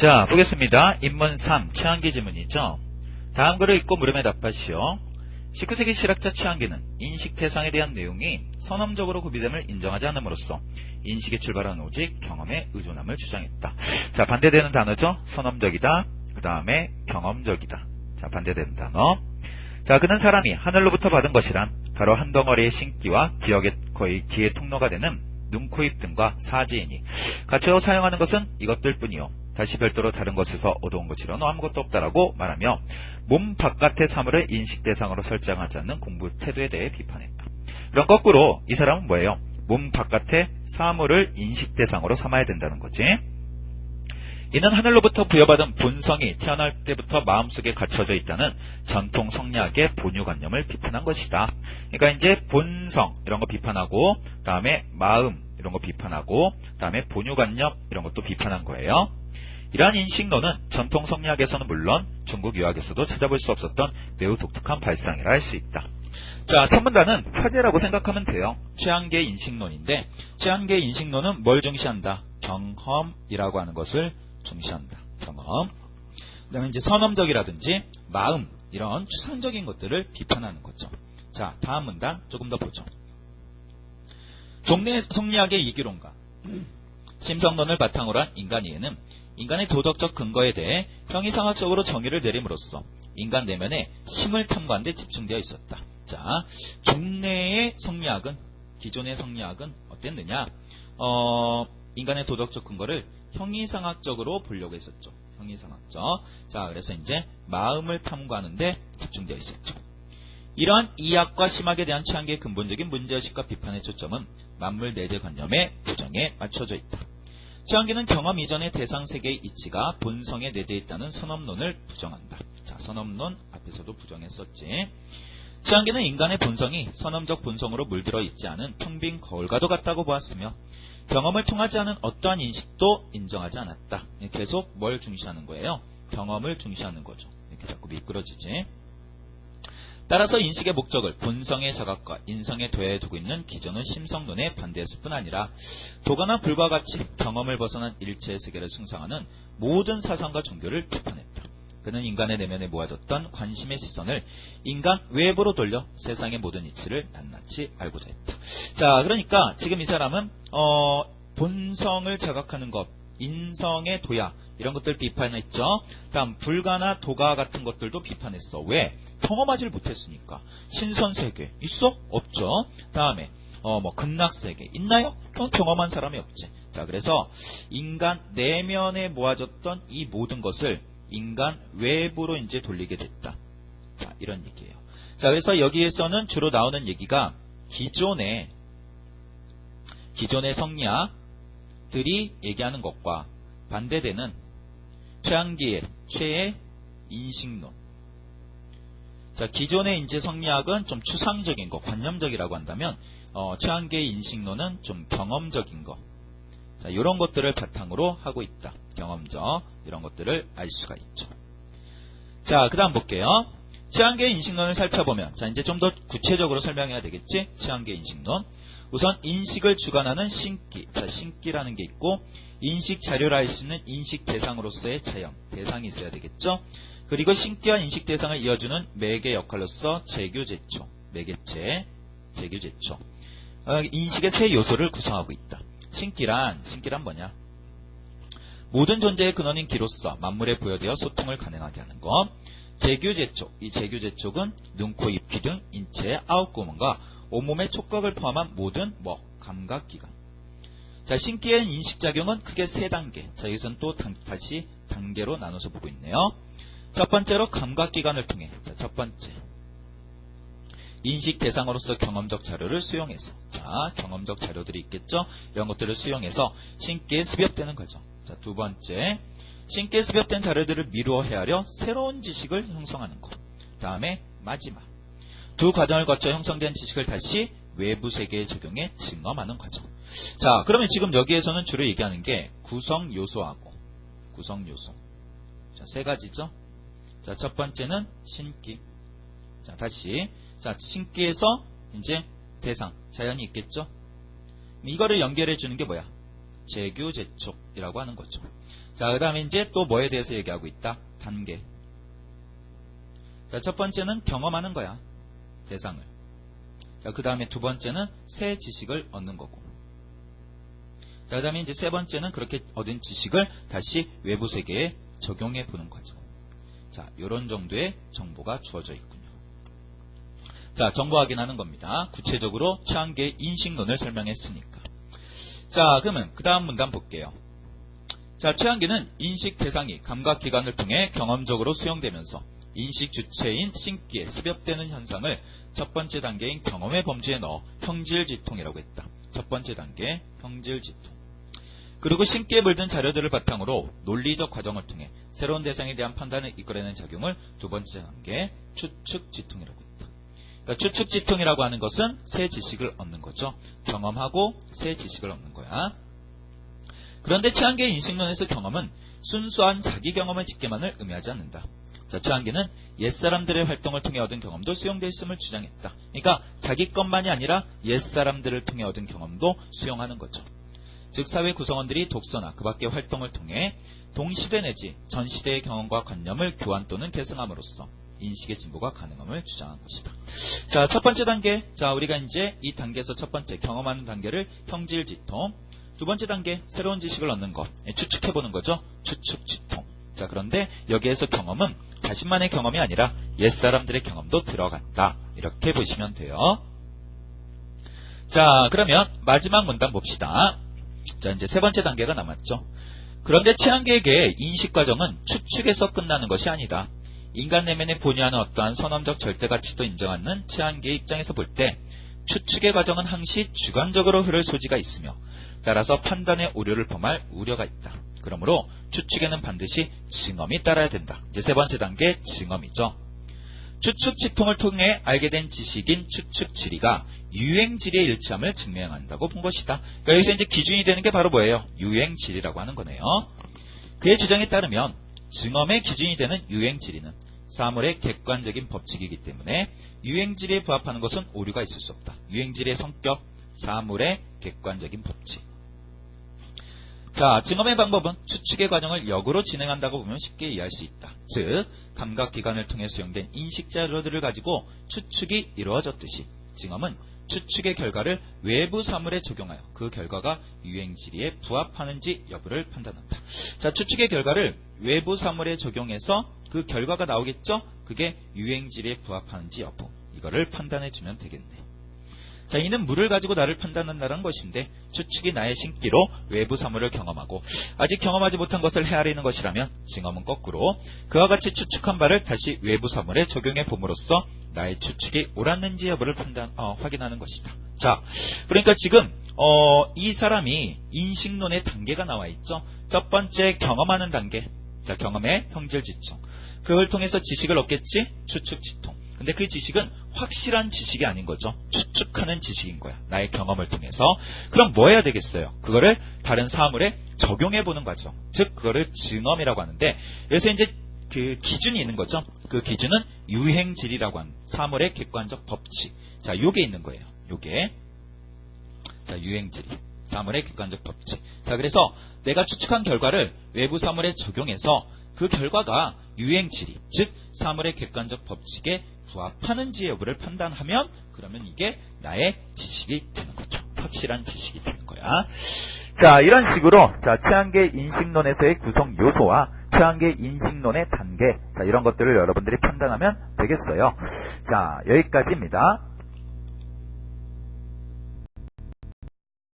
자, 보겠습니다. 인문 3, 최한기 지문이죠. 다음 글을 읽고 물음에 답하시오. 19세기 실학자 최한기는 인식 대상에 대한 내용이 선험적으로 구비됨을 인정하지 않음으로써 인식의 출발은 오직 경험에 의존함을 주장했다. 자, 반대되는 단어죠. 선험적이다. 그 다음에 경험적이다. 자, 반대되는 단어. 자, 그는 사람이 하늘로부터 받은 것이란 바로 한 덩어리의 신기와 기억의 거의 기의 통로가 되는 눈, 코, 입 등과 사지이니 갖추어 사용하는 것은 이것들 뿐이요. 다시 별도로 다른 것에서 얻어온 것이로는 아무것도 없다라고 말하며 몸 바깥의 사물을 인식 대상으로 설정하지 않는 공부 태도에 대해 비판했다. 그럼 거꾸로 이 사람은 뭐예요? 몸 바깥의 사물을 인식 대상으로 삼아야 된다는 거지. 이는 하늘로부터 부여받은 본성이 태어날 때부터 마음속에 갖춰져 있다는 전통 성리학의 본유관념을 비판한 것이다. 그러니까 이제 본성 이런 거 비판하고 그 다음에 마음 이런 거 비판하고 그 다음에 본유관념 이런 것도 비판한 거예요. 이러한 인식론은 전통 성리학에서는 물론 중국 유학에서도 찾아볼 수 없었던 매우 독특한 발상이라 할 수 있다. 자, 첫 문단은 화제라고 생각하면 돼요. 최한계의 인식론인데 최한계의 인식론은 뭘 중시한다? 경험이라고 하는 것을 중시한다. 경험. 그 다음에 이제 선험적이라든지 마음 이런 추상적인 것들을 비판하는 거죠. 자, 다음 문단 조금 더 보죠. 종래 성리학의 이기론과 심성론을 바탕으로 한 인간이해는 인간의 도덕적 근거에 대해 형이상학적으로 정의를 내림으로써 인간 내면의 심을 탐구하는 데 집중되어 있었다. 자, 종래의 성리학은 기존의 성리학은 어땠느냐? 인간의 도덕적 근거를 형이상학적으로 보려고 했었죠. 형이상학적. 자, 그래서 이제 마음을 탐구하는 데 집중되어 있었죠. 이러한 이학과 심학에 대한 최한계의 근본적인 문제의식과 비판의 초점은 만물 내재관념의 부정에 맞춰져 있다. 최한계는 경험 이전의 대상 세계의 이치가 본성에 내재해 있다는 선험론을 부정한다. 자, 선험론 앞에서도 부정했었지. 최한계는 인간의 본성이 선험적 본성으로 물들어 있지 않은 텅 빈 거울과도 같다고 보았으며 경험을 통하지 않은 어떠한 인식도 인정하지 않았다. 계속 뭘 중시하는 거예요? 경험을 중시하는 거죠. 이렇게 자꾸 미끄러지지. 따라서 인식의 목적을 본성의 자각과 인성에 도해에 두고 있는 기존의 심성론에 반대했을 뿐 아니라 도가나 불과 같이 경험을 벗어난 일체의 세계를 숭상하는 모든 사상과 종교를 비판했다. 그는 인간의 내면에 모아뒀던 관심의 시선을 인간 외부로 돌려 세상의 모든 이치를 낱낱이 알고자 했다. 자, 그러니까 지금 이 사람은 본성을 자각하는 것, 인성의 도야 이런 것들 비판했죠. 다음 불가나 도가 같은 것들도 비판했어. 왜? 경험하지를 못했으니까. 신선세계 있어? 없죠. 다음에 극락세계 있나요? 경험한 사람이 없지. 자, 그래서 인간 내면에 모아졌던 이 모든 것을 인간 외부로 이제 돌리게 됐다. 자, 이런 얘기예요. 자, 그래서 여기에서는 주로 나오는 얘기가 기존의 성리학들이 얘기하는 것과 반대되는 최한계의 최의 인식론. 자, 기존의 이제 성리학은 좀 추상적인 거, 관념적이라고 한다면 최한계의 인식론은 좀 경험적인 거. 자, 이런 것들을 바탕으로 하고 있다. 경험적 이런 것들을 알 수가 있죠. 자, 그 다음 볼게요. 최한계의 인식론을 살펴보면 자, 이제 좀 더 구체적으로 설명해야 되겠지. 최한계의 인식론. 우선 인식을 주관하는 신기. 자, 신기라는 게 있고 인식 자료를 알 수 있는 인식 대상으로서의 체험, 대상이 있어야 되겠죠. 그리고 신기와 인식 대상을 이어주는 매개 역할로서 재규제초, 매개체, 재규제초. 인식의 세 요소를 구성하고 있다. 신기란 뭐냐? 모든 존재의 근원인 기로서 만물에 부여되어 소통을 가능하게 하는 것. 재규제촉, 이 재규제촉은 눈, 코, 입, 귀 등 인체의 9구멍과 온몸의 촉각을 포함한 모든 감각기관. 자, 신기의 인식작용은 크게 3단계. 자, 여기서는 또 다시 단계로 나눠서 보고 있네요. 첫 번째로 감각기관을 통해. 자, 첫 번째. 인식 대상으로서 경험적 자료를 수용해서. 자, 경험적 자료들이 있겠죠? 이런 것들을 수용해서 신기에 습엽되는 거죠. 자, 두 번째. 신기에 습엽된 자료들을 미루어 헤아려 새로운 지식을 형성하는 것. 다음에 마지막. 두 과정을 거쳐 형성된 지식을 다시 외부 세계에 적용해 증험하는 과정. 자, 그러면 지금 여기에서는 주로 얘기하는 게 구성 요소하고 구성 요소. 자, 3가지죠. 자, 첫 번째는 신기. 자, 다시. 자, 신기에서 이제 대상, 자연이 있겠죠. 이거를 연결해 주는 게 뭐야? 재규제촉. 것이라고 하는 거죠. 자, 그 다음에 이제 또 뭐에 대해서 얘기하고 있다? 단계. 자, 첫 번째는 경험하는 거야. 대상을. 자, 그 다음에 두 번째는 새 지식을 얻는 거고. 자, 그 다음에 이제 세 번째는 그렇게 얻은 지식을 다시 외부 세계에 적용해 보는 거죠. 자, 요런 정도의 정보가 주어져 있군요. 자, 정보 확인하는 겁니다. 구체적으로 최한계의 인식론을 설명했으니까. 자, 그러면 그 다음 문단 볼게요. 자, 최한계는 인식 대상이 감각기관을 통해 경험적으로 수용되면서 인식 주체인 신기에 습엽되는 현상을 첫 번째 단계인 경험의 범주에 넣어 형질지통이라고 했다. 첫 번째 단계 형질지통. 그리고 신기에 물든 자료들을 바탕으로 논리적 과정을 통해 새로운 대상에 대한 판단을 이끌어내는 작용을 두 번째 단계 추측지통이라고 했다. 그러니까 추측지통이라고 하는 것은 새 지식을 얻는 거죠. 경험하고 새 지식을 얻는 거야. 그런데 최한계의 인식론에서 경험은 순수한 자기 경험의 집계만을 의미하지 않는다. 자, 최한계는 옛사람들의 활동을 통해 얻은 경험도 수용되어 있음을 주장했다. 그러니까 자기 것만이 아니라 옛사람들을 통해 얻은 경험도 수용하는 거죠. 즉 사회 구성원들이 독서나 그 밖의 활동을 통해 동시대 내지 전시대의 경험과 관념을 교환 또는 계승함으로써 인식의 진보가 가능함을 주장한 것이다. 자, 첫 번째 단계. 자, 우리가 이제 이 단계에서 첫 번째 경험하는 단계를 형질지통, 두 번째 단계 새로운 지식을 얻는 것, 추측해보는 거죠. 추측지통. 자, 그런데 여기에서 경험은 자신만의 경험이 아니라 옛사람들의 경험도 들어간다. 이렇게 보시면 돼요. 자, 그러면 마지막 문단 봅시다. 자, 이제 세 번째 단계가 남았죠. 그런데 최한계에게 인식 과정은 추측에서 끝나는 것이 아니다. 인간 내면에 본유하는 어떠한 선언적 절대가치도 인정하는 최한계의 입장에서 볼 때 추측의 과정은 항시 주관적으로 흐를 소지가 있으며 따라서 판단의 오류를 범할 우려가 있다. 그러므로 추측에는 반드시 증언이 따라야 된다. 이제 세 번째 단계 증언이죠. 추측지통을 통해 알게 된 지식인 추측지리가 유행지리의 일치함을 증명한다고 본 것이다. 그러니까 여기서 이제 기준이 되는 게 바로 뭐예요? 유행지리라고 하는 거네요. 그의 주장에 따르면 증언의 기준이 되는 유행지리는 사물의 객관적인 법칙이기 때문에 유행지리에 부합하는 것은 오류가 있을 수 없다. 유행지리의 성격, 사물의 객관적인 법칙. 자, 증언의 방법은 추측의 과정을 역으로 진행한다고 보면 쉽게 이해할 수 있다. 즉, 감각기관을 통해 수용된 인식자료들을 가지고 추측이 이루어졌듯이 증언은 추측의 결과를 외부 사물에 적용하여 그 결과가 유행지리에 부합하는지 여부를 판단한다. 자, 추측의 결과를 외부 사물에 적용해서 그 결과가 나오겠죠? 그게 유행지리에 부합하는지 여부. 이거를 판단해주면 되겠네. 자, 이는 물을 가지고 나를 판단한다는 것인데 추측이 나의 신기로 외부 사물을 경험하고 아직 경험하지 못한 것을 헤아리는 것이라면 증언은 거꾸로 그와 같이 추측한 바를 다시 외부 사물에 적용해 봄으로써 나의 추측이 옳았는지 여부를 확인하는 것이다. 자, 그러니까 지금 이 사람이 인식론의 단계가 나와 있죠. 첫 번째 경험하는 단계. 자, 경험의 형질지통. 그걸 통해서 지식을 얻겠지? 추측지통. 근데 그 지식은 확실한 지식이 아닌 거죠. 추측하는 지식인 거야. 나의 경험을 통해서. 그럼 뭐 해야 되겠어요? 그거를 다른 사물에 적용해 보는 거죠. 즉 그거를 증언이라고 하는데 여기서 이제 그 기준이 있는 거죠. 그 기준은 유행질이라고 하는 사물의 객관적 법칙. 자, 요게 있는 거예요. 요게. 자, 유행질이. 사물의 객관적 법칙. 자, 그래서 내가 추측한 결과를 외부 사물에 적용해서 그 결과가 유행질이, 즉 사물의 객관적 법칙에 부합하는지 여부를 판단하면 그러면 이게 나의 지식이 되는 거죠. 확실한 지식이 되는 거야. 자, 이런 식으로 자, 최한계 인식론에서의 구성 요소와 최한계 인식론의 단계, 자, 이런 것들을 여러분들이 판단하면 되겠어요. 자, 여기까지입니다.